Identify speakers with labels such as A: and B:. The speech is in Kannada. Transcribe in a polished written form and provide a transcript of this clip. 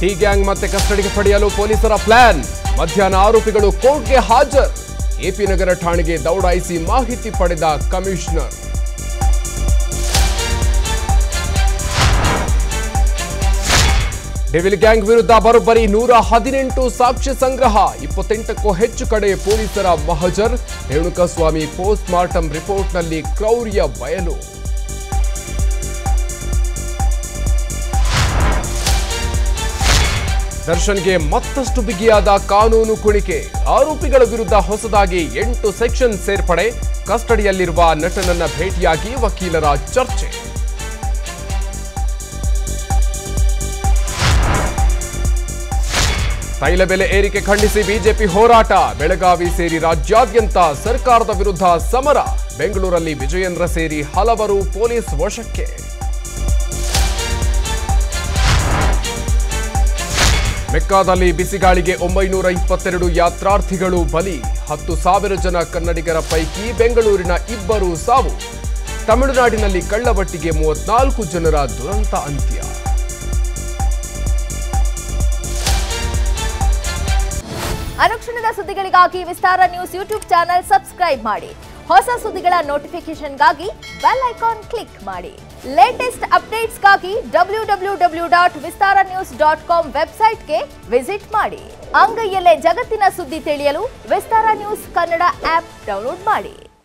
A: ಟಿ ಗ್ಯಾಂಗ್ ಮತ್ತೆ ಕಸ್ಟಡಿಗೆ ಪಡೆಯಲು ಪೊಲೀಸರ ಪ್ಲಾನ್. ಮಧ್ಯಾಹ್ನ ಆರೋಪಿಗಳು ಕೋರ್ಟ್ಗೆ ಹಾಜರು. ಎಪಿ ನಗರ ಠಾಣೆಗೆ ದೌಡಾಯಿಸಿ ಮಾಹಿತಿ ಪಡೆದ ಕಮಿಷನರ್. ಡೆವಿಲ್ ಗ್ಯಾಂಗ್ ವಿರುದ್ಧ ಬರೋಬ್ಬರಿ 118 ಸಾಕ್ಷ್ಯ ಸಂಗ್ರಹ. 28ಕ್ಕೂ ಹೆಚ್ಚು ಕಡೆ ಪೊಲೀಸರ ಮಹಜರ್. ರೇಣುಕಾಸ್ವಾಮಿ ಪೋಸ್ಟ್ ಮಾರ್ಟಂ ರಿಪೋರ್ಟ್ನಲ್ಲಿ ಕ್ರೌರ್ಯ ಬಯಲು. ದರ್ಶನ್ಗೆ ಮತ್ತಷ್ಟು ಬಿಗಿಯಾದ ಕಾನೂನು ಕುಣಿಕೆ. ಆರೋಪಿಗಳ ವಿರುದ್ಧ ಹೊಸದಾಗಿ 8 ಸೆಕ್ಷನ್ ಸೇರ್ಪಡೆ. ಕಸ್ಟಡಿಯಲ್ಲಿರುವ ನಟನನ್ನ ಭೇಟಿಯಾಗಿ ವಕೀಲರ ಚರ್ಚೆ. ತೈಲ ಬೆಲೆ ಏರಿಕೆ ಖಂಡಿಸಿ ಬಿಜೆಪಿ ಹೋರಾಟ. ಬೆಳಗಾವಿ ಸೇರಿ ರಾಜ್ಯಾದ್ಯಂತ ಸರ್ಕಾರದ ವಿರುದ್ಧ ಸಮರ. ಬೆಂಗಳೂರಲ್ಲಿ ವಿಜಯೇಂದ್ರ ಸೇರಿ ಹಲವರು ಪೊಲೀಸ್ ವಶಕ್ಕೆ. ಮೆಕ್ಕಾದಲ್ಲಿ ಬಿಸಿಗಾಳಿಗೆ 922 ಯಾತ್ರಾರ್ಥಿಗಳು ಬಲಿ. 10,000 ಜನ ಕನ್ನಡಿಗರ ಪೈಕಿ ಬೆಂಗಳೂರಿನ 2 ಸಾವು. ತಮಿಳುನಾಡಿನಲ್ಲಿ ಕಳ್ಳಬಟ್ಟಿಗೆ 34 ಜನರ ದುರಂತ ಅಂತ್ಯ.
B: ಅನುಕ್ಷಣದ ಸುದ್ದಿಗಳಿಗಾಗಿ ವಿಸ್ತಾರ ನ್ಯೂಸ್ ಯೂಟ್ಯೂಬ್ ಚಾನೆಲ್ ಸಬ್ಸ್ಕ್ರೈಬ್ ಮಾಡಿ. ಹೊಸ ಸುದ್ದಿಗಳ ನೋಟಿಫಿಕೇಶನ್ಗಾಗಿ ಬೆಲ್ ಐಕಾನ್ ಕ್ಲಿಕ್ ಮಾಡಿ. ಲೇಟೆಸ್ಟ್ ಅಪ್ಡೇಟ್ಸ್ಗಾಗಿ www.vistaranews.com ವೆಬ್ಸೈಟ್ಗೆ ವಿಸಿಟ್ ಮಾಡಿ. ಅಂಗೈಯಲ್ಲೇ ಜಗತ್ತಿನ ಸುದ್ದಿ ತಿಳಿಯಲು ವಿಸ್ತಾರ ನ್ಯೂಸ್ ಕನ್ನಡ ಆಪ್ ಡೌನ್ಲೋಡ್ ಮಾಡಿ.